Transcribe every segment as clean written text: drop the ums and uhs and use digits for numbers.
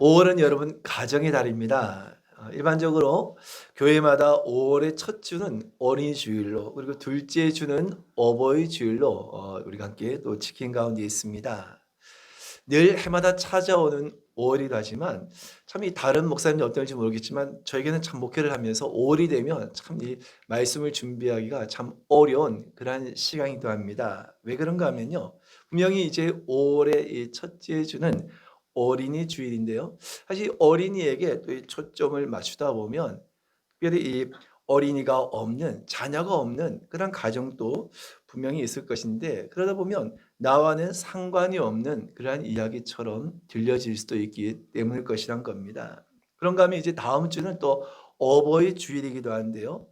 5월은 여러분 가정의 달입니다. 일반적으로 교회마다 5월의 첫 주는 어린이 주일로, 그리고 둘째 주는 어버이 주일로 우리가 함께 또 지킨 가운데 있습니다. 늘 해마다 찾아오는 5월이라 하지만 참 이 다른 목사님이 어떨지 모르겠지만 저에게는 참 목회를 하면서 5월이 되면 참 이 말씀을 준비하기가 참 어려운 그러한 시간이기도 합니다. 왜 그런가 하면요, 분명히 이제 5월의 이 첫째 주는 어린이 주일인데요, 사실 어린이에게 또 이 초점을 맞추다 보면 특별히 이 어린이가 없는, 자녀가 없는 그런 가정도 분명히 있을 것인데, 그러다 보면 나와는 상관이 없는 그러한 이야기처럼 들려질 수도 있기 때문일 것이란 겁니다. 그런가 하면 이제 다음 주는 또 어버이 주일이기도 한데요,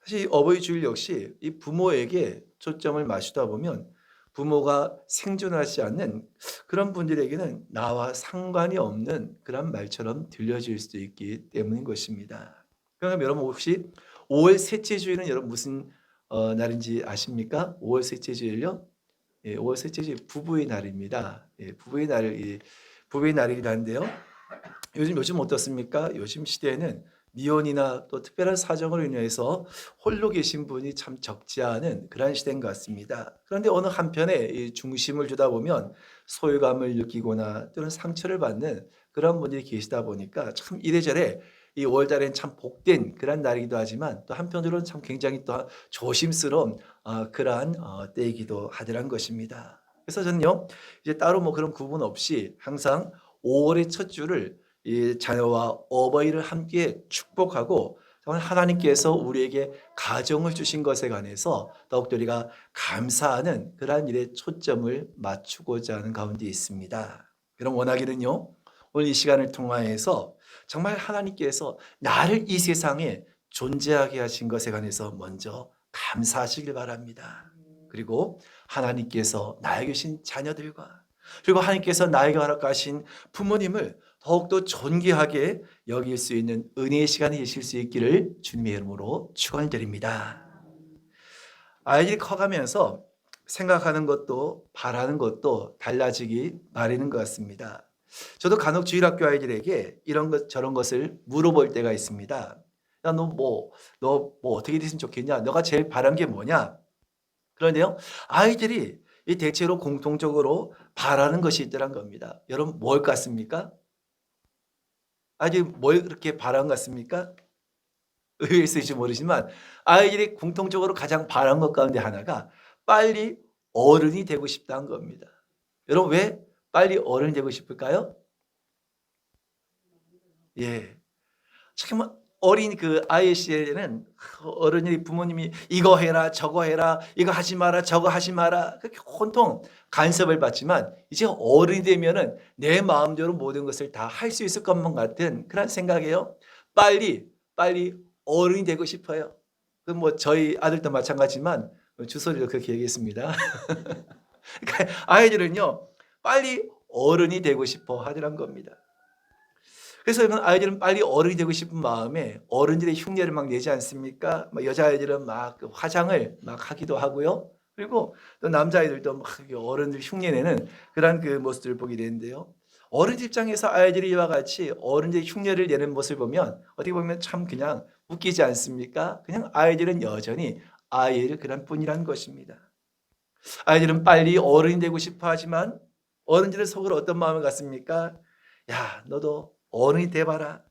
사실 어버이 주일 역시 이 부모에게 초점을 맞추다 보면 부모가 생존하지 않는 그런 분들에게는 나와 상관이 없는 그런 말처럼 들려질 수도 있기 때문인 것입니다. 그럼 여러분 혹시 5월 셋째 주일은 여러분 무슨 날인지 아십니까? 5월 셋째 주일요? 예, 5월 셋째 주일 부부의 날입니다. 예, 부부의 날이기도 한데요, 요즘 어떻습니까? 요즘 시대에는 미혼이나 또 특별한 사정으로 인해서 홀로 계신 분이 참 적지 않은 그런 시대인 것 같습니다. 그런데 어느 한편에 이 중심을 두다 보면 소외감을 느끼거나 또는 상처를 받는 그런 분들이 계시다 보니까 참 이래저래 이 5월 달엔 참 복된 그런 날이기도 하지만, 또 한편으로는 참 굉장히 또 조심스러운 그러한 때이기도 하더란 것입니다. 그래서 저는요, 이제 따로 뭐 그런 구분 없이 항상 5월의 첫 주를 이 자녀와 어버이를 함께 축복하고, 정말 하나님께서 우리에게 가정을 주신 것에 관해서 더욱더 우리가 감사하는 그러한 일에 초점을 맞추고자 하는 가운데 있습니다. 그럼 원하기는요, 오늘 이 시간을 통하여서 정말 하나님께서 나를 이 세상에 존재하게 하신 것에 관해서 먼저 감사하시길 바랍니다. 그리고 하나님께서 나에게 주신 자녀들과, 그리고 하나님께서 나에게 허락하신 부모님을 더욱더 존귀하게 여길 수 있는 은혜의 시간이 되실 수 있기를 주님의 이름으로 축원드립니다. 아이들이 커가면서 생각하는 것도 바라는 것도 달라지기 마련인 것 같습니다. 저도 간혹 주일학교 아이들에게 이런 것 저런 것을 물어볼 때가 있습니다. 야, 너 어떻게 됐으면 좋겠냐? 너가 제일 바란 게 뭐냐? 그런데요, 아이들이 이 대체로 공통적으로 바라는 것이 있더란 겁니다. 여러분 뭘 같습니까? 아이들이 뭘 그렇게 바라는 것 같습니까? 의외일지 모르지만 아이들이 공통적으로 가장 바라는 것 가운데 하나가 빨리 어른이 되고 싶다는 겁니다. 여러분 왜 빨리 어른이 되고 싶을까요? 예. 참 어린 그 아이 시절에는 어른이 부모님이 이거 해라 저거 해라 이거 하지 마라 저거 하지 마라 그렇게 온통 간섭을 받지만, 이제 어른이 되면은 내 마음대로 모든 것을 다 할 수 있을 것만 같은 그런 생각이에요. 빨리 어른이 되고 싶어요. 그 뭐 저희 아들도 마찬가지지만 주소리도 그렇게 얘기했습니다. 그러니까 아이들은요, 빨리 어른이 되고 싶어 하더란 겁니다. 그래서 여러분 아이들은 빨리 어른이 되고 싶은 마음에 어른들의 흉내를 막 내지 않습니까? 막 여자아이들은 막 그 화장을 막 하기도 하고요. 그리고 또 남자아이들도 막 어른들 흉내내는 그런 그 모습들을 보게 되는데요, 어른들 입장에서 아이들이 이와 같이 어른들의 흉내를 내는 모습을 보면 어떻게 보면 참 그냥 웃기지 않습니까? 그냥 아이들은 여전히 아이일 그런 뿐이라는 것입니다. 아이들은 빨리 어른이 되고 싶어 하지만 어른들의 속으로 어떤 마음을 갖습니까? 야, 너도 어른이 돼봐라.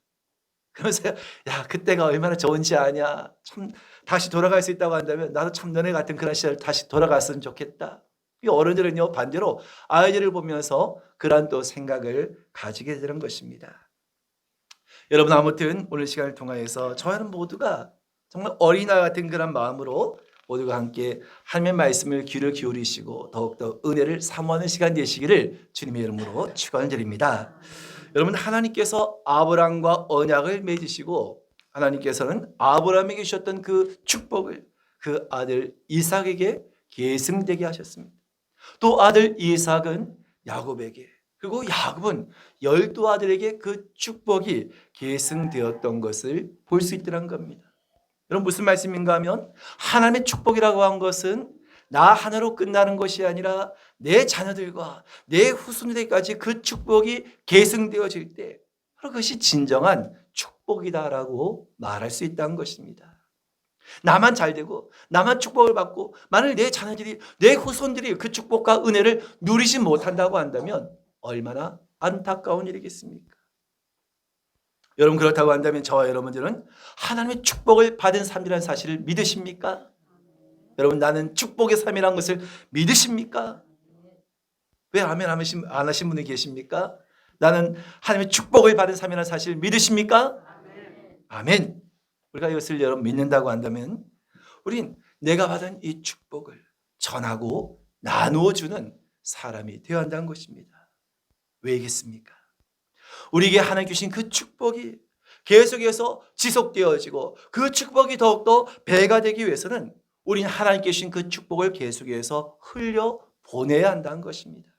그러면서 야, 그때가 얼마나 좋은지 아냐. 참 다시 돌아갈 수 있다고 한다면 나도 참 너네 같은 그런 시절 다시 돌아갔으면 좋겠다. 이 어른들은요, 반대로 아이들을 보면서 그러한 또 생각을 가지게 되는 것입니다. 여러분 아무튼 오늘 시간을 통하여서 저희는 모두가 정말 어린아이 같은 그런 마음으로 모두가 함께 하나님의 말씀을 귀를 기울이시고 더욱더 은혜를 사모하는 시간 되시기를 주님의 이름으로 축원드립니다. 여러분 하나님께서 아브라함과 언약을 맺으시고 하나님께서는 아브라함에게 주셨던 그 축복을 그 아들 이삭에게 계승되게 하셨습니다. 또 아들 이삭은 야곱에게, 그리고 야곱은 12아들에게 그 축복이 계승되었던 것을 볼 수 있더란 겁니다. 여러분 무슨 말씀인가 하면 하나님의 축복이라고 한 것은 나 하나로 끝나는 것이 아니라 내 자녀들과 내 후손들에게까지 그 축복이 계승되어질 때, 바로 그것이 진정한 축복이다라고 말할 수 있다는 것입니다. 나만 잘 되고 나만 축복을 받고 만일 내 자녀들이 내 후손들이 그 축복과 은혜를 누리지 못한다고 한다면 얼마나 안타까운 일이겠습니까? 여러분 그렇다고 한다면 저와 여러분들은 하나님의 축복을 받은 삶이라는 사실을 믿으십니까? 여러분 나는 축복의 삶이라는 것을 믿으십니까? 왜 아멘 안 하신 분이 계십니까? 나는 하나님의 축복을 받은 삶이라는 사실을 믿으십니까? 아멘. 우리가 이것을 여러분 믿는다고 한다면 우린 내가 받은 이 축복을 전하고 나누어 주는 사람이 되어야 한다는 것입니다. 왜겠습니까? 우리에게 하나님 주신 그 축복이 계속해서 지속되어지고 그 축복이 더욱더 배가 되기 위해서는 우린 하나님께 주신 그 축복을 계속해서 흘려 보내야 한다는 것입니다.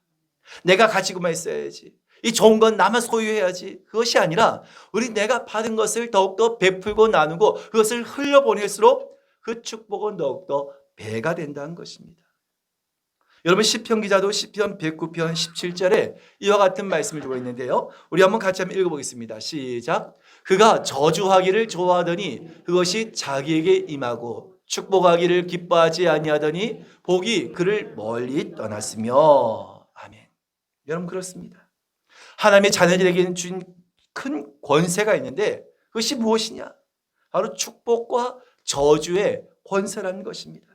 내가 가지고만 있어야지. 이 좋은 건 나만 소유해야지. 그것이 아니라 우리 내가 받은 것을 더욱더 베풀고 나누고 그것을 흘려보낼수록 그 축복은 더욱더 배가 된다는 것입니다. 여러분 시편 기자도 시편 109편 17절에 이와 같은 말씀을 주고 있는데요. 우리 한번 같이 한번 읽어보겠습니다. 시작. 그가 저주하기를 좋아하더니 그것이 자기에게 임하고 축복하기를 기뻐하지 아니하더니 복이 그를 멀리 떠났으며. 아멘. 여러분 그렇습니다. 하나님의 자녀들에게는 준 큰 권세가 있는데 그것이 무엇이냐? 바로 축복과 저주의 권세라는 것입니다.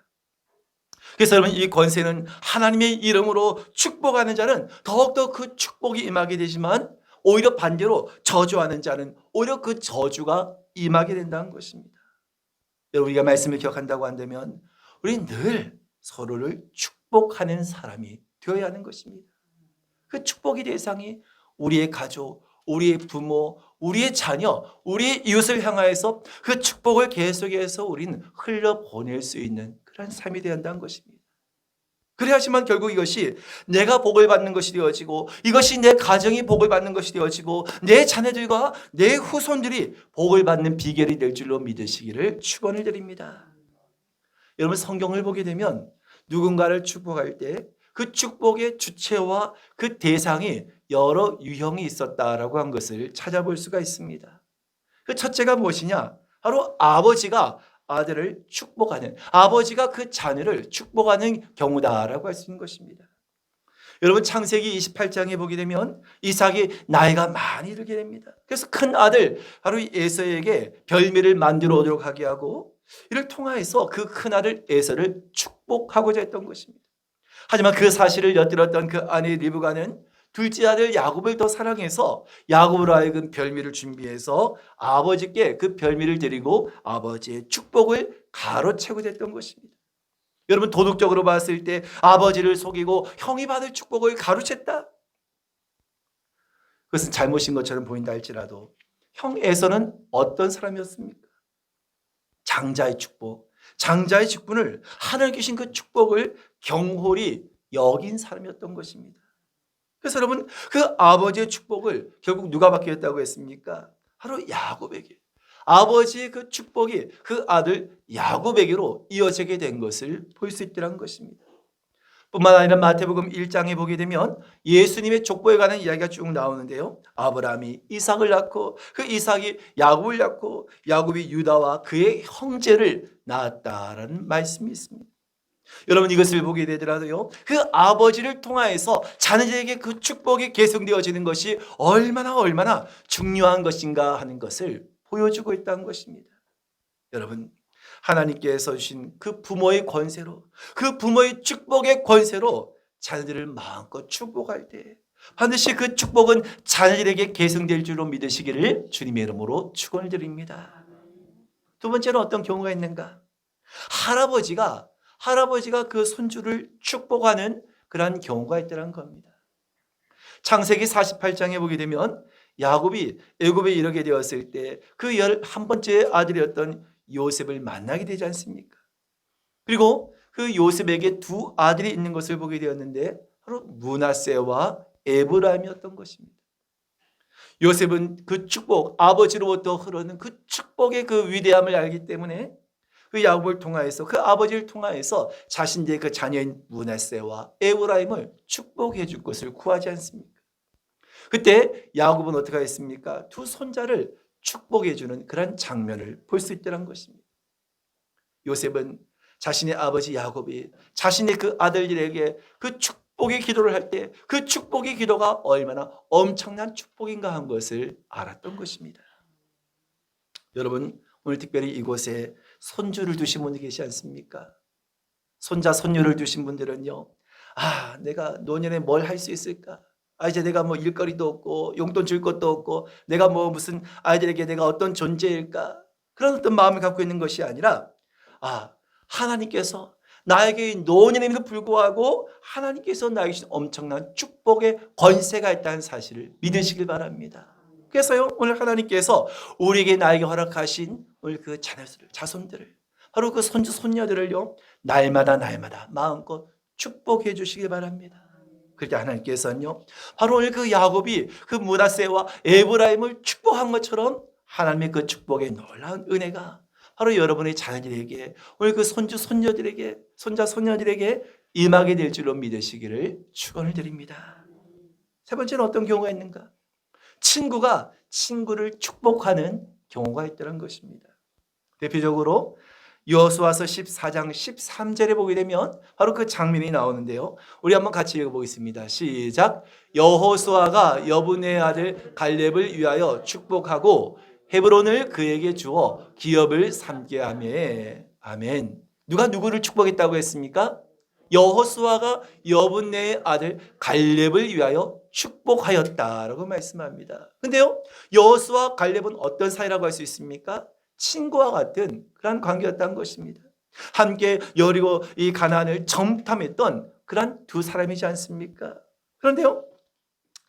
그래서 여러분 이 권세는 하나님의 이름으로 축복하는 자는 더욱더 그 축복이 임하게 되지만 오히려 반대로 저주하는 자는 오히려 그 저주가 임하게 된다는 것입니다. 여러분 우리가 말씀을 기억한다고 한다면 우리는 늘 서로를 축복하는 사람이 되어야 하는 것입니다. 그 축복의 대상이 우리의 가족, 우리의 부모, 우리의 자녀, 우리의 이웃을 향하여서 그 축복을 계속해서 우리는 흘려보낼 수 있는 그런 삶이 되어야 한다는 것입니다. 그래야지만 결국 이것이 내가 복을 받는 것이 되어지고 이것이 내 가정이 복을 받는 것이 되어지고 내 자녀들과 내 후손들이 복을 받는 비결이 될 줄로 믿으시기를 축원을 드립니다. 여러분 성경을 보게 되면 누군가를 축복할 때 그 축복의 주체와 그 대상이 여러 유형이 있었다라고 한 것을 찾아볼 수가 있습니다. 그 첫째가 무엇이냐? 바로 아버지가 아들을 축복하는, 아버지가 그 자녀를 축복하는 경우다라고 할 수 있는 것입니다. 여러분 창세기 28장에 보게 되면 이삭이 나이가 많이 들게 됩니다. 그래서 큰 아들 바로 에서에게 별미를 만들어 오도록 하게 하고 이를 통하여서 그 큰 아들 에서를 축복하고자 했던 것입니다. 하지만 그 사실을 엿들었던 그 아내 리브가는 둘째 아들 야곱을 더 사랑해서 야곱으로 하여금 별미를 준비해서 아버지께 그 별미를 드리고 아버지의 축복을 가로채고자 했던 것입니다. 여러분 도덕적으로 봤을 때 아버지를 속이고 형이 받을 축복을 가로챘다. 그것은 잘못인 것처럼 보인다 할지라도 형 에서는 어떤 사람이었습니까? 장자의 축복, 장자의 직분을 하나님 주신 그 축복을 경홀히 여긴 사람이었던 것입니다. 그래서 여러분 그 아버지의 축복을 결국 누가 받게 했다고 했습니까? 바로 야곱에게. 아버지의 그 축복이 그 아들 야곱에게로 이어지게 된 것을 볼 수 있다는 것입니다. 뿐만 아니라 마태복음 1장에 보게 되면 예수님의 족보에 관한 이야기가 쭉 나오는데요. 아브라함이 이삭을 낳고 그 이삭이 야곱을 낳고 야곱이 유다와 그의 형제를 낳았다라는 말씀이 있습니다. 여러분 이것을 보게 되더라도요. 그 아버지를 통하여서 자녀들에게 그 축복이 계승되어지는 것이 얼마나 중요한 것인가 하는 것을 보여주고 있다는 것입니다. 여러분 하나님께서 주신 그 부모의 권세로 그 부모의 축복의 권세로 자녀들을 마음껏 축복할 때 반드시 그 축복은 자녀들에게 계승될 줄로 믿으시기를 주님의 이름으로 축원을 드립니다. 두 번째는 어떤 경우가 있는가? 할아버지가 그 손주를 축복하는 그러한 경우가 있다는 겁니다. 창세기 48장에 보게 되면 야곱이 애굽에 이르게 되었을 때 그 11번째 아들이었던 요셉을 만나게 되지 않습니까? 그리고 그 요셉에게 두 아들이 있는 것을 보게 되었는데 바로 므낫세와 에브라임이었던 것입니다. 요셉은 그 축복, 아버지로부터 흐르는 그 축복의 그 위대함을 알기 때문에 그 야곱을 통하여서 그 아버지를 통하여서 자신들의 그 자녀인 므낫세와 에브라임을 축복해 줄 것을 구하지 않습니까? 그때 야곱은 어떻게 했습니까? 두 손자를 축복해 주는 그런 장면을 볼 수 있다는 것입니다. 요셉은 자신의 아버지 야곱이 자신의 그 아들들에게 그 축복의 기도를 할 때 그 축복의 기도가 얼마나 엄청난 축복인가 한 것을 알았던 것입니다. 여러분, 오늘 특별히 이곳에 손주를 두신 분들 계시지 않습니까? 손자 손녀를 두신 분들은요, 내가 노년에 뭘 할 수 있을까? 이제 내가 뭐 일거리도 없고 용돈 줄 것도 없고 내가 뭐 무슨 아이들에게 내가 어떤 존재일까? 그런 어떤 마음을 갖고 있는 것이 아니라, 하나님께서 나에게 노년임에도 불구하고 하나님께서 나에게 주신 엄청난 축복의 권세가 있다는 사실을 믿으시길 바랍니다. 그래서요, 오늘 하나님께서 우리에게 나에게 허락하신 오늘 그 자손들을, 바로 그 손주 손녀들을요, 날마다 마음껏 축복해 주시길 바랍니다. 그때 하나님께서는요, 바로 오늘 그 야곱이 그 므낫세와 에브라임을 축복한 것처럼 하나님의 그 축복의 놀라운 은혜가 바로 여러분의 자녀들에게, 오늘 그 손주 손녀들에게, 손자 손녀들에게 임하게 될 줄로 믿으시기를 축원을 드립니다. 세 번째는 어떤 경우가 있는가? 친구가 친구를 축복하는 경우가 있다는 것입니다. 대표적으로 여호수아서 14장 13절에 보게 되면 바로 그 장면이 나오는데요, 우리 한번 같이 읽어보겠습니다. 시작. 여호수아가 여분의 아들 갈렙을 위하여 축복하고 헤브론을 그에게 주어 기업을 삼게 하며. 아멘. 누가 누구를 축복했다고 했습니까? 여호수아가 여분의 아들 갈렙을 위하여 축복하였다라고 말씀합니다. 근데요, 여호수아 갈렙은 어떤 사이라고 할 수 있습니까? 친구와 같은 그런 관계였다는 것입니다. 함께 여리고 이 가나안을 정탐했던 그런 두 사람이지 않습니까? 그런데요,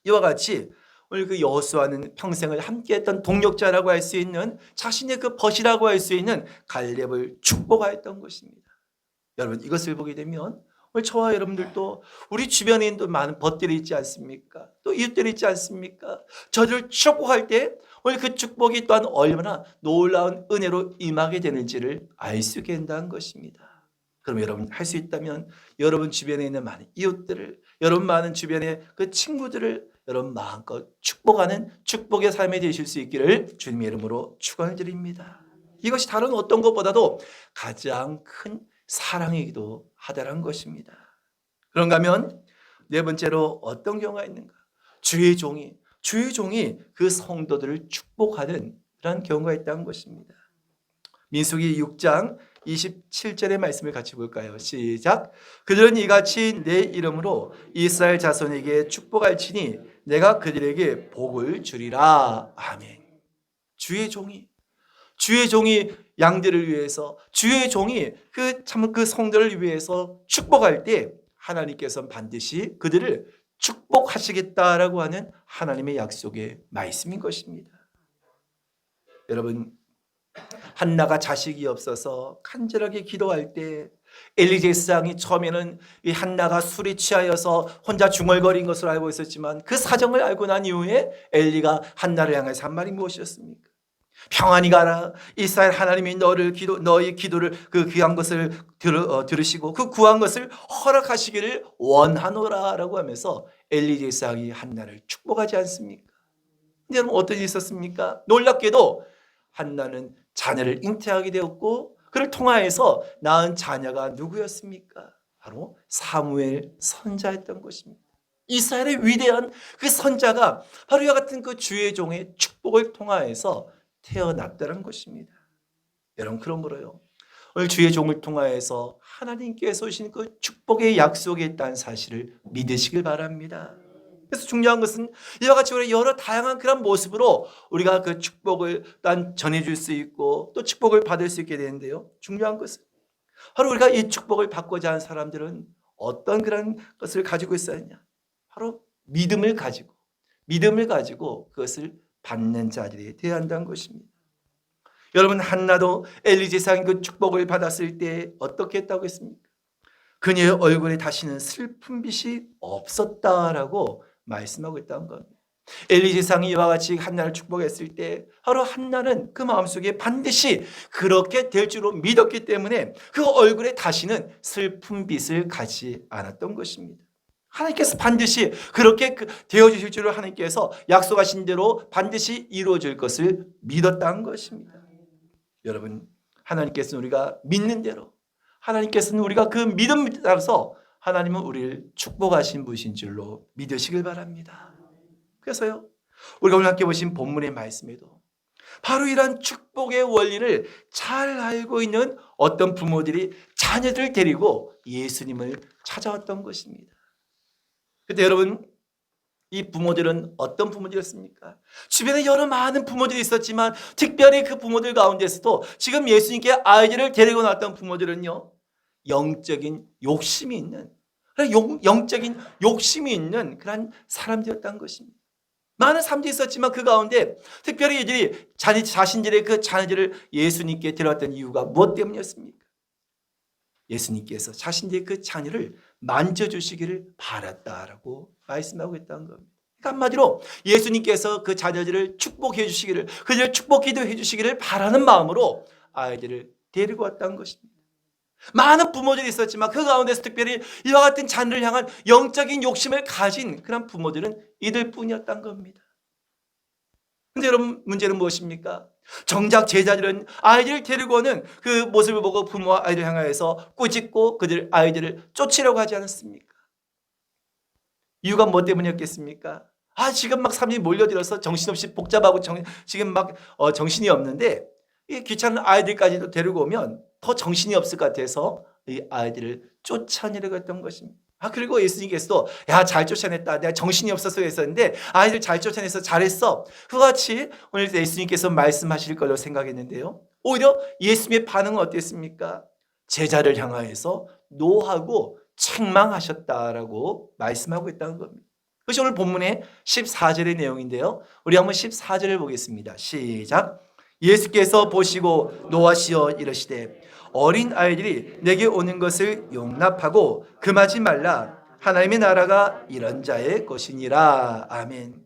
이와 같이 오늘 그 여호수아는 평생을 함께했던 동력자라고 할 수 있는, 자신의 그 벗이라고 할 수 있는 갈렙을 축복하였던 것입니다. 여러분, 이것을 보게 되면 오늘 저와 여러분들도 우리 주변에 있는 많은 벗들이 있지 않습니까? 또 이웃들이 있지 않습니까? 저를 축복할 때 오늘 그 축복이 또한 얼마나 놀라운 은혜로 임하게 되는지를 알 수 있게 된다는 것입니다. 그럼 여러분, 할 수 있다면 여러분 주변에 있는 많은 이웃들을, 여러분 많은 주변의 그 친구들을 여러분 마음껏 축복하는 축복의 삶이 되실 수 있기를 주님의 이름으로 축원을 드립니다. 이것이 다른 어떤 것보다도 가장 큰 사랑이기도 하다는 것입니다. 그런가 하면 네 번째로 어떤 경우가 있는가? 주의 종이 그 성도들을 축복하는 그런 경우가 있다는 것입니다. 민수기 6장 27절의 말씀을 같이 볼까요? 시작. 그들은 이같이 내 이름으로 이스라엘 자손에게 축복할지니 내가 그들에게 복을 주리라. 아멘. 주의 종이 양들을 위해서, 주의 종이 그 성도를 위해서 축복할 때 하나님께서는 반드시 그들을 축복하시겠다라고 하는 하나님의 약속의 말씀인 것입니다. 여러분, 한나가 자식이 없어서 간절하게 기도할 때 엘리 제사장이 처음에는 이 한나가 술에 취하여서 혼자 중얼거린 것으로 알고 있었지만 그 사정을 알고 난 이후에 엘리가 한나를 향해서 한 말이 무엇이었습니까? 평안히 가라. 이스라엘 하나님이 너의 기도를 그 귀한 것을 들으시고 그 구한 것을 허락하시기를 원하노라라고 하면서 엘리 제사장이 한나를 축복하지 않습니까? 근데 여러분, 어떤 일이 있었습니까? 놀랍게도 한나는 자녀를 잉태하게 되었고 그를 통하여서 낳은 자녀가 누구였습니까? 바로 사무엘 선자였던 것입니다. 이스라엘의 위대한 그 선자가 바로 이와 같은 그 주의 종의 축복을 통하여서 태어났다는 것입니다. 여러분, 그러므로요, 오늘 주의 종을 통하여서 하나님께서 주신 그 축복의 약속이 있다는 사실을 믿으시길 바랍니다. 그래서 중요한 것은 이와 같이 우리 여러 다양한 그런 모습으로 우리가 그 축복을 난 전해줄 수 있고 또 축복을 받을 수 있게 되는데요, 중요한 것은 바로 우리가 이 축복을 받고자 하는 사람들은 어떤 그런 것을 가지고 있어야 하냐? 바로 믿음을 가지고 그것을 받는 자들이 되어야 한다는 것입니다. 여러분, 한나도 엘리 제사장의 그 축복을 받았을 때 어떻게 했다고 했습니까? 그녀의 얼굴에 다시는 슬픈 빛이 없었다라고 말씀하고 있다는 겁니다. 엘리 제사장이 이와 같이 한나를 축복했을 때 바로 한나는 그 마음속에 반드시 그렇게 될 줄로 믿었기 때문에 그 얼굴에 다시는 슬픈 빛을 가지 않았던 것입니다. 하나님께서 반드시 그렇게 되어 주실 줄을 하나님께서 약속하신 대로 반드시 이루어질 것을 믿었다는 것입니다. 여러분, 하나님께서는 우리가 믿는 대로, 하나님께서는 우리가 그 믿음에 따라서 하나님은 우리를 축복하신 분이신 줄로 믿으시길 바랍니다. 그래서요, 우리가 오늘 함께 보신 본문의 말씀에도 바로 이러한 축복의 원리를 잘 알고 있는 어떤 부모들이 자녀들을 데리고 예수님을 찾아왔던 것입니다. 그때 여러분, 이 부모들은 어떤 부모들이었습니까? 주변에 여러 많은 부모들이 있었지만 특별히 그 부모들 가운데서도 지금 예수님께 아이들을 데리고 나왔던 부모들은요, 영적인 욕심이 있는, 영적인 욕심이 있는 그런 사람들이었다는 것입니다. 많은 사람들이 있었지만 그 가운데 특별히 이들이 자신들의 그 자녀들을 예수님께 데려왔던 이유가 무엇 때문이었습니까? 예수님께서 자신들의 그 자녀를 만져주시기를 바랐다라고 말씀하고 있다는 겁니다. 그러니까 한마디로 예수님께서 그 자녀들을 축복해 주시기를, 그들을 축복 기도해 주시기를 바라는 마음으로 아이들을 데리고 왔다는 것입니다. 많은 부모들이 있었지만 그 가운데서 특별히 이와 같은 자녀를 향한 영적인 욕심을 가진 그런 부모들은 이들 뿐이었던 겁니다. 근데 여러분, 문제는 무엇입니까? 정작 제자들은 아이들을 데리고 오는 그 모습을 보고 부모와 아이들 향하여서 꾸짖고 그들 아이들을 쫓으려고 하지 않았습니까? 이유가 뭐 때문이었겠습니까? 지금 막 사람들이 몰려들어서 정신없이 복잡하고 지금 막 정신이 없는데 이 귀찮은 아이들까지도 데리고 오면 더 정신이 없을 것 같아서 이 아이들을 쫓아내려고 했던 것입니다. 그리고 예수님께서도 잘 쫓아냈다. 내가 정신이 없어서 했었는데 아이들 잘 쫓아내서 잘했어. 그같이 오늘 예수님께서 말씀하실 걸로 생각했는데요. 오히려 예수님의 반응은 어땠습니까? 제자를 향하여서 노하고 책망하셨다라고 말씀하고 있다는 겁니다. 그것이 오늘 본문의 14절의 내용인데요. 우리 한번 14절을 보겠습니다. 시작. 예수께서 보시고 노하시어 이르시되 어린 아이들이 내게 오는 것을 용납하고 금하지 말라. 하나님의 나라가 이런 자의 것이니라. 아멘.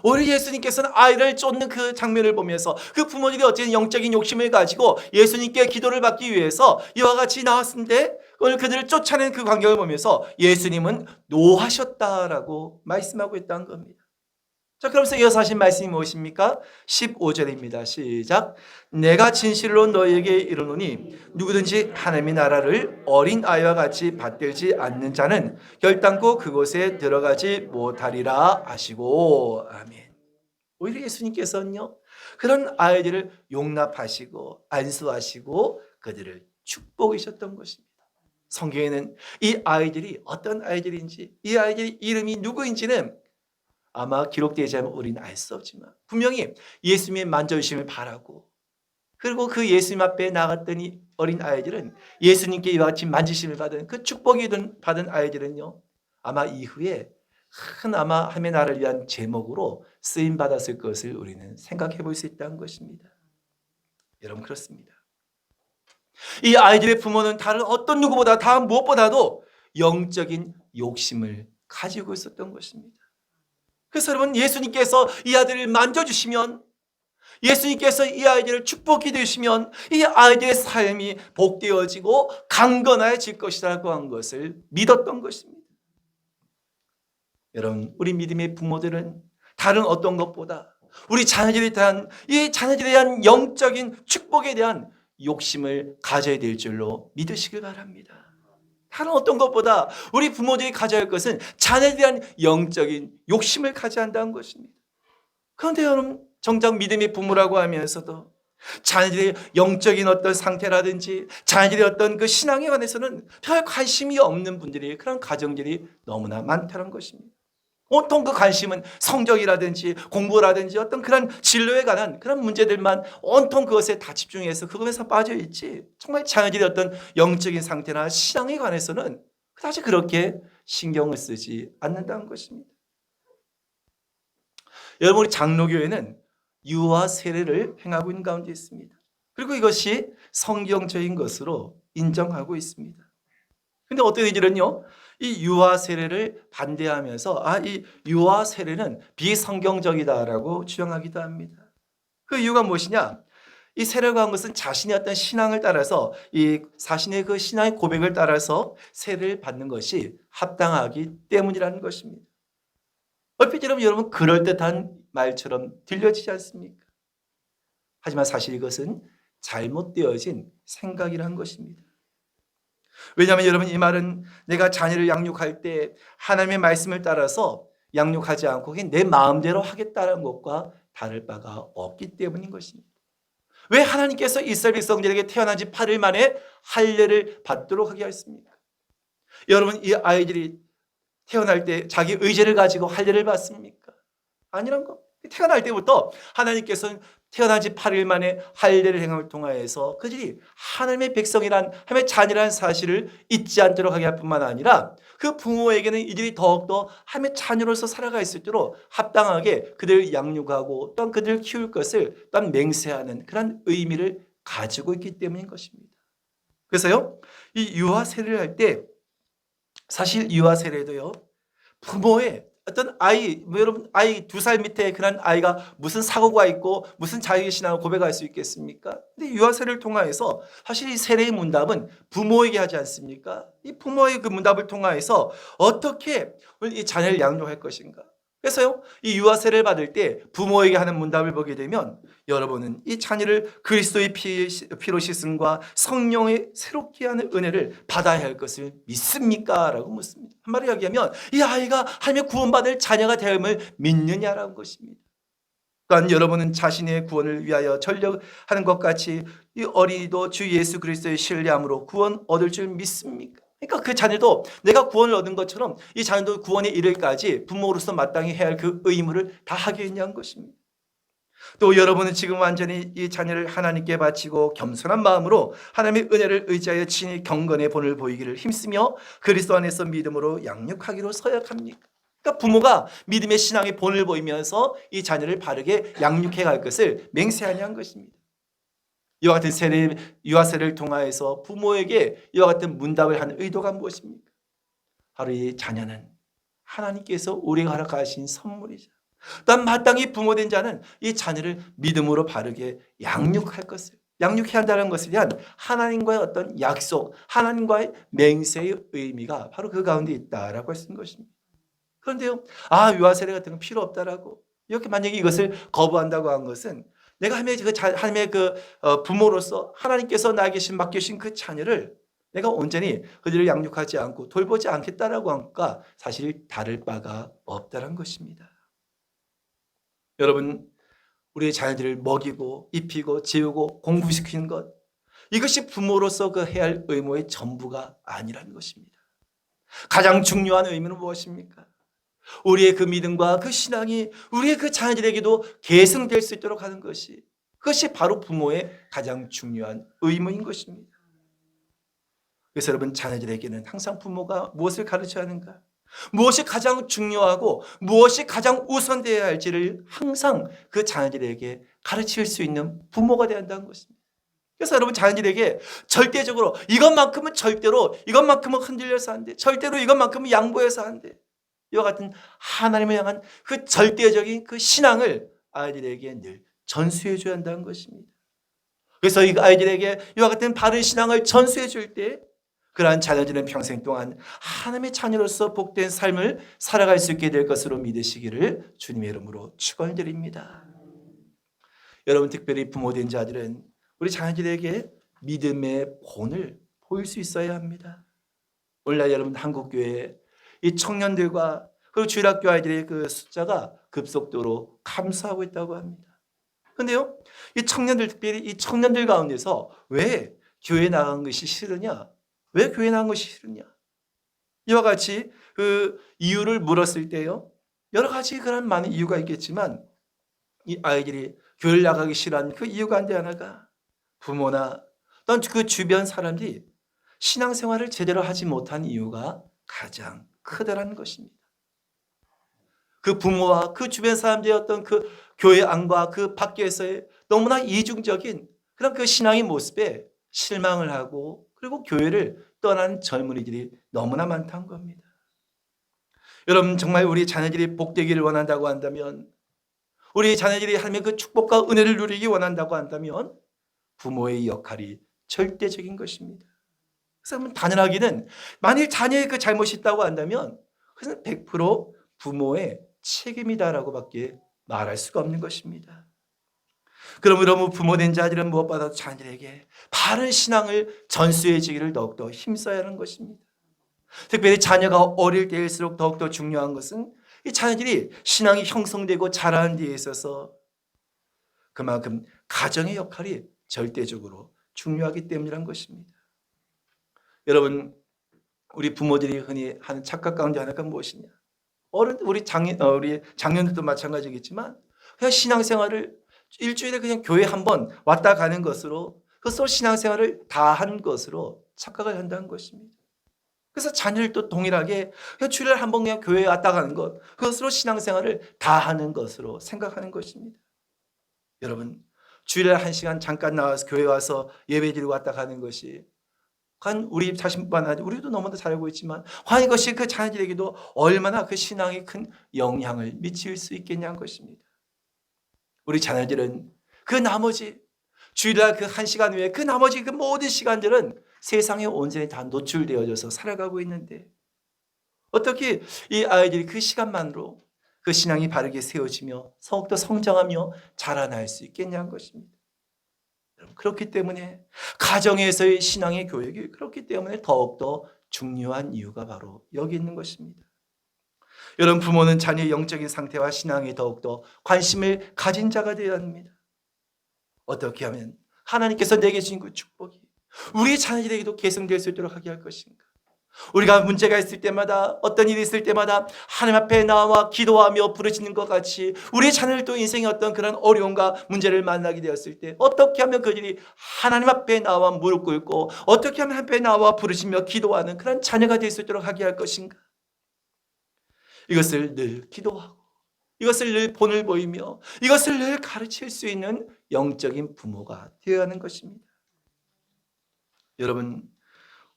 오늘 예수님께서는 아이를 쫓는 그 장면을 보면서 그 부모들이 어쨌든 영적인 욕심을 가지고 예수님께 기도를 받기 위해서 이와 같이 나왔는데 오늘 그들을 쫓아낸 그 광경을 보면서 예수님은 노하셨다라고 말씀하고 있다는 겁니다. 자, 그러면서 이어서 하신 말씀이 무엇입니까? 15절입니다. 시작. 내가 진실로 너희에게 이르노니 누구든지 하나님의 나라를 어린 아이와 같이 받들지 않는 자는 결단코 그곳에 들어가지 못하리라 하시고. 아멘. 오히려 예수님께서는요, 그런 아이들을 용납하시고 안수하시고 그들을 축복하셨던 것입니다. 성경에는 이 아이들이 어떤 아이들인지, 이 아이들의 이름이 누구인지는 아마 기록되지 않으면 우리는 알 수 없지만 분명히 예수님의 만져주심을 바라고, 그리고 그 예수님 앞에 나갔던 이 어린 아이들은 예수님께 이와 같이 만지심을 받은 그 축복이 받은 아이들은요, 아마 이후에 아마 하나님의 나라를 위한 제목으로 쓰임 받았을 것을 우리는 생각해 볼 수 있다는 것입니다. 여러분, 그렇습니다. 이 아이들의 부모는 다른 어떤 누구보다 무엇보다도 영적인 욕심을 가지고 있었던 것입니다. 그래서 여러분, 예수님께서 이 아이들을 만져주시면, 예수님께서 이 아이들을 축복해 주시면 이 아이들의 삶이 복되어지고 강건해질 것이라고 한 것을 믿었던 것입니다. 여러분, 우리 믿음의 부모들은 다른 어떤 것보다 우리 자녀들에 대한, 이 자녀들에 대한 영적인 축복에 대한 욕심을 가져야 될 줄로 믿으시길 바랍니다. 다른 어떤 것보다 우리 부모들이 가져야 할 것은 자녀에 대한 영적인 욕심을 가져야 한다는 것입니다. 그런데 여러분, 정작 믿음의 부모라고 하면서도 자녀들의 영적인 어떤 상태라든지 자녀들의 어떤 그 신앙에 관해서는 별 관심이 없는 분들이, 그런 가정들이 너무나 많다는 것입니다. 온통 그 관심은 성적이라든지 공부라든지 어떤 그런 진로에 관한 그런 문제들만 온통 그것에 다 집중해서 그것에서 빠져있지, 정말 자녀들의 어떤 영적인 상태나 신앙에 관해서는 그다지 그렇게 신경을 쓰지 않는다는 것입니다. 여러분, 우리 장로교회는 유아 세례를 행하고 있는 가운데 있습니다. 그리고 이것이 성경적인 것으로 인정하고 있습니다. 근데 어떤 이들은요, 이 유아 세례를 반대하면서 이 유아 세례는 비성경적이다라고 주장하기도 합니다. 그 이유가 무엇이냐? 이 세례가 한 것은 자신의 어떤 신앙을 따라서 이 자신의 그 신앙의 고백을 따라서 세례를 받는 것이 합당하기 때문이라는 것입니다. 얼핏 여러분 그럴듯한 말처럼 들려지지 않습니까? 하지만 사실 이것은 잘못되어진 생각이라는 것입니다. 왜냐하면 여러분 이 말은 내가 자녀를 양육할 때 하나님의 말씀을 따라서 양육하지 않고 그냥 내 마음대로 하겠다는 것과 다를 바가 없기 때문인 것입니다. 왜 하나님께서 이스라엘 백성들에게 태어난 지 8일 만에 할례를 받도록 하게 하였습니까? 여러분 이 아이들이 태어날 때 자기 의지를 가지고 할례를 받습니까? 아니란 거. 태어날 때부터 하나님께서는 태어난 지 8일 만에 할례를 행함을 통하여서 그들이 하나님의 백성이란 하나님의 자녀라는 사실을 잊지 않도록 하게 할 뿐만 아니라 그 부모에게는 이들이 더욱더 하나님의 자녀로서 살아갈 수 있도록 합당하게 그들을 양육하고 또한 그들을 키울 것을 또한 맹세하는 그런 의미를 가지고 있기 때문인 것입니다. 그래서요, 이 유아 세례를 할 때 사실 유아 세례도요, 부모의 어떤 아이, 여러분 아이 2살 밑에 그런 아이가 무슨 사고가 있고 무슨 자기의 신앙을 고백할 수 있겠습니까? 근데 유아 세례를 통하여서 사실 이 세례의 문답은 부모에게 하지 않습니까? 이 부모의 그 문답을 통하여서 어떻게 이 자녀를 양육할 것인가? 그래서요, 이 유아 세례를 받을 때 부모에게 하는 문답을 보게 되면 여러분은 이 자녀를 그리스도의 피로 씻음과 성령의 새롭게 하는 은혜를 받아야 할 것을 믿습니까? 라고 묻습니다. 한마디로 이야기하면 이 아이가 하나님의 구원받을 자녀가 되음을 믿느냐라는 것입니다. 또한 여러분은 자신의 구원을 위하여 전력하는 것 같이 이 어린이도 주 예수 그리스도의 신뢰함으로 구원 얻을 줄 믿습니까? 그러니까 그 자녀도 내가 구원을 얻은 것처럼 이 자녀도 구원에 이르기까지 부모로서 마땅히 해야 할 그 의무를 다 하게 했냐는 것입니다. 또 여러분은 지금 완전히 이 자녀를 하나님께 바치고 겸손한 마음으로 하나님의 은혜를 의지하여 친히 경건의 본을 보이기를 힘쓰며 그리스도 안에서 믿음으로 양육하기로 서약합니까? 그러니까 부모가 믿음의 신앙의 본을 보이면서 이 자녀를 바르게 양육해 갈 것을 맹세하냐는 것입니다. 이와 같은 유아 세례를 통하여서 부모에게 이와 같은 문답을 한 의도가 무엇입니까? 바로 이 자녀는 하나님께서 우리가 허락하신 선물이죠. 또한 마땅히 부모된 자는 이 자녀를 믿음으로 바르게 양육할 것을, 양육해야 한다는 것에 대한 하나님과의 어떤 약속, 하나님과의 맹세의 의미가 바로 그 가운데 있다라고 했던 것입니다. 그런데요, 유아 세례 같은 건 필요 없다라고 이렇게 만약에 이것을 거부한다고 한 것은 내가 하나님의 부모로서 하나님께서 나에게 맡기신 그 자녀를 내가 온전히 그들을 양육하지 않고 돌보지 않겠다라고 한 것과 사실 다를 바가 없다는 것입니다. 여러분, 우리의 자녀들을 먹이고 입히고 재우고 공부시키는 것, 이것이 부모로서 그 해야 할 의무의 전부가 아니라는 것입니다. 가장 중요한 의무는 무엇입니까? 우리의 그 믿음과 그 신앙이 우리의 그 자녀들에게도 계승될 수 있도록 하는 것이, 그것이 바로 부모의 가장 중요한 의무인 것입니다. 그래서 여러분, 자녀들에게는 항상 부모가 무엇을 가르쳐야 하는가, 무엇이 가장 중요하고 무엇이 가장 우선되어야 할지를 항상 그 자녀들에게 가르칠 수 있는 부모가 되어야 한다는 것입니다. 그래서 여러분, 자녀들에게 절대적으로 이것만큼은 절대로 이것만큼은 흔들려서 안 돼, 절대로 이것만큼은 양보해서 안 돼, 이와 같은 하나님을 향한 그 절대적인 그 신앙을 아이들에게 늘 전수해 줘야 한다는 것입니다. 그래서 이 아이들에게 이와 같은 바른 신앙을 전수해 줄 때 그러한 자녀들은 평생 동안 하나님의 자녀로서 복된 삶을 살아갈 수 있게 될 것으로 믿으시기를 주님의 이름으로 축원드립니다. 여러분, 특별히 부모된 자들은 우리 자녀들에게 믿음의 본을 보일 수 있어야 합니다. 오늘날 여러분, 한국교회 이 청년들과 그리고 주일학교 아이들의 그 숫자가 급속도로 감소하고 있다고 합니다. 그런데요, 이 청년들, 특별히 이 청년들 가운데서 왜 교회 나간 것이 싫으냐? 왜 교회 나간 것이 싫으냐? 이와 같이 그 이유를 물었을 때요, 여러 가지 그런 많은 이유가 있겠지만 이 아이들이 교회를 나가기 싫어하는 그 이유가 한데 하나가 부모나 또는 그 주변 사람들이 신앙생활을 제대로 하지 못한 이유가 가장 크다라는 것입니다. 그 부모와 그 주변 사람들의 어떤 그 교회 안과 그 밖에서의 너무나 이중적인 그런 그 신앙의 모습에 실망을 하고 그리고 교회를 떠난 젊은이들이 너무나 많다는 겁니다. 여러분, 정말 우리 자녀들이 복되기를 원한다고 한다면, 우리 자녀들이 하나님의 그 축복과 은혜를 누리기 원한다고 한다면 부모의 역할이 절대적인 것입니다. 그래서 단언하기는 만일 자녀의 그 잘못이 있다고 한다면 그것은 100% 부모의 책임이다라고밖에 말할 수가 없는 것입니다. 그러므로 부모된 자들은 무엇보다도 자녀들에게 바른 신앙을 전수해 주기를 더욱더 힘써야 하는 것입니다. 특별히 자녀가 어릴 때일수록 더욱더 중요한 것은 이 자녀들이 신앙이 형성되고 자라는 데 있어서 그만큼 가정의 역할이 절대적으로 중요하기 때문이라는 것입니다. 여러분, 우리 부모들이 흔히 하는 착각 가운데 하나가 무엇이냐? 우리 장년들도 마찬가지겠지만 그냥 신앙생활을 일주일에 그냥 교회 한번 왔다 가는 것으로 그것으로 신앙생활을 다 한 것으로 착각을 한다는 것입니다. 그래서 자녀들도 동일하게 그냥 주일에 한번 그냥 교회에 왔다 가는 것, 그것으로 신앙생활을 다 하는 것으로 생각하는 것입니다. 여러분, 주일에 1시간 잠깐 나와서 교회 와서 예배 드리고 왔다 가는 것이 우리 자신뿐만 아니라 우리도 너무나 잘 알고 있지만 이것이 그 자녀들에게도 얼마나 그 신앙에 큰 영향을 미칠 수 있겠냐는 것입니다. 우리 자녀들은 그 나머지 주일날 그 1시간 외에 그 나머지 그 모든 시간들은 세상에 온전히 다 노출되어져서 살아가고 있는데 어떻게 이 아이들이 그 시간만으로 그 신앙이 바르게 세워지며 더욱더 성장하며 자라날 수 있겠냐는 것입니다. 그렇기 때문에 가정에서의 신앙의 교육이 그렇기 때문에 더욱더 중요한 이유가 바로 여기 있는 것입니다. 여러분, 부모는 자녀의 영적인 상태와 신앙에 더욱더 관심을 가진 자가 되어야 합니다. 어떻게 하면 하나님께서 내게 주신 그 축복이 우리 자녀들에게도 계승될 수 있도록 하게 할 것인가? 우리가 문제가 있을 때마다 어떤 일이 있을 때마다 하나님 앞에 나와 기도하며 부르짖는 것 같이 우리 자녀들도 인생의 어떤 그런 어려움과 문제를 만나게 되었을 때 어떻게 하면 그들이 하나님 앞에 나와 무릎 꿇고 어떻게 하면 앞에 나와 부르짖며 기도하는 그런 자녀가 될 수 있도록 하게 할 것인가? 이것을 늘 기도하고 이것을 늘 본을 보이며 이것을 늘 가르칠 수 있는 영적인 부모가 되어야 하는 것입니다. 여러분,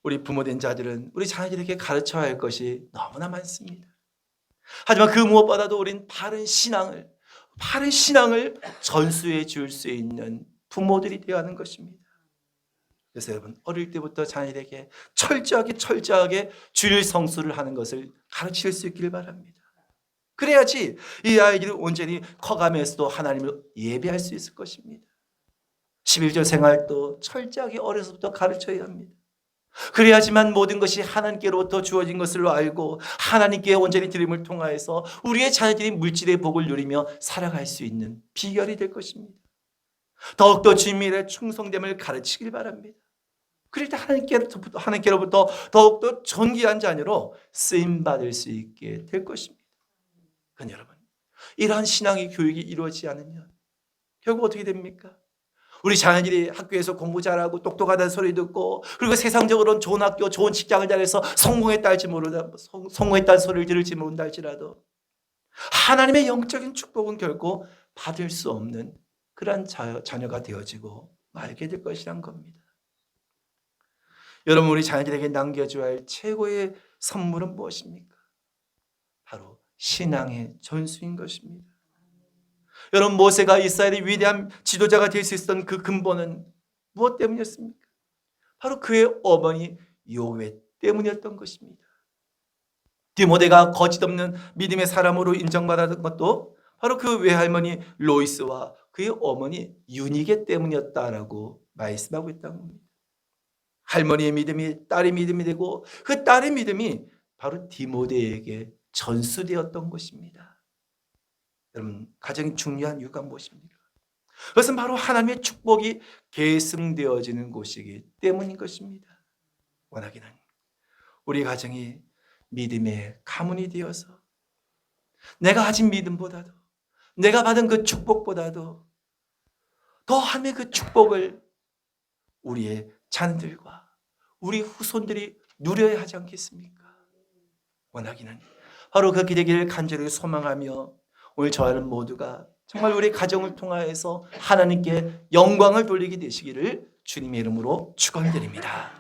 우리 부모된 자들은 우리 자녀들에게 가르쳐야 할 것이 너무나 많습니다. 하지만 그 무엇보다도 우린 바른 신앙을 전수해 줄 수 있는 부모들이 되어야 하는 것입니다. 그래서 여러분, 어릴 때부터 자녀들에게 철저하게 주일 성수를 하는 것을 가르칠 수 있기를 바랍니다. 그래야지 이 아이들이 온전히 커가면서도 하나님을 예배할 수 있을 것입니다. 11조 생활도 철저하게 어려서부터 가르쳐야 합니다. 그래야지만 모든 것이 하나님께로부터 주어진 것을 알고 하나님께 온전히 드림을 통하여서 우리의 자녀들이 물질의 복을 누리며 살아갈 수 있는 비결이 될 것입니다. 더욱더 주님의 충성됨을 가르치길 바랍니다. 그럴 때 하나님께로부터 더욱더 존귀한 자녀로 쓰임받을 수 있게 될 것입니다. 그건 여러분, 이러한 신앙의 교육이 이루어지지 않으면 결국 어떻게 됩니까? 우리 자녀들이 학교에서 공부 잘하고 똑똑하다는 소리 듣고 그리고 세상적으로는 좋은 학교, 좋은 직장을 다녀서 성공했다는 소리를 들을지 모른다 할지라도 하나님의 영적인 축복은 결코 받을 수 없는 그런 자녀가 되어지고 말게 될 것이란 겁니다. 여러분, 우리 자녀들에게 남겨줘야 할 최고의 선물은 무엇입니까? 바로 신앙의 전수인 것입니다. 여러분, 모세가 이스라엘의 위대한 지도자가 될 수 있었던 그 근본은 무엇 때문이었습니까? 바로 그의 어머니 요외 때문이었던 것입니다. 디모데가 거짓없는 믿음의 사람으로 인정받았던 것도 바로 그 외할머니 로이스와 그의 어머니 유니게 때문이었다라고 말씀하고 있다는 겁니다. 할머니의 믿음이 딸의 믿음이 되고 그 딸의 믿음이 바로 디모데에게 전수되었던 것입니다. 여러분, 가장 중요한 이유가 무엇입니까? 그것은 바로 하나님의 축복이 계승되어지는 곳이기 때문인 것입니다. 원하기는 우리 가정이 믿음의 가문이 되어서 내가 가진 믿음보다도 내가 받은 그 축복보다도 더 하나님의 그 축복을 우리의 자녀들과 우리 후손들이 누려야 하지 않겠습니까? 원하기는 바로 그렇게 되기를 간절히 소망하며 오늘 저와는 모두가 정말 우리 가정을 통하여서 하나님께 영광을 돌리게 되시기를 주님의 이름으로 축원드립니다.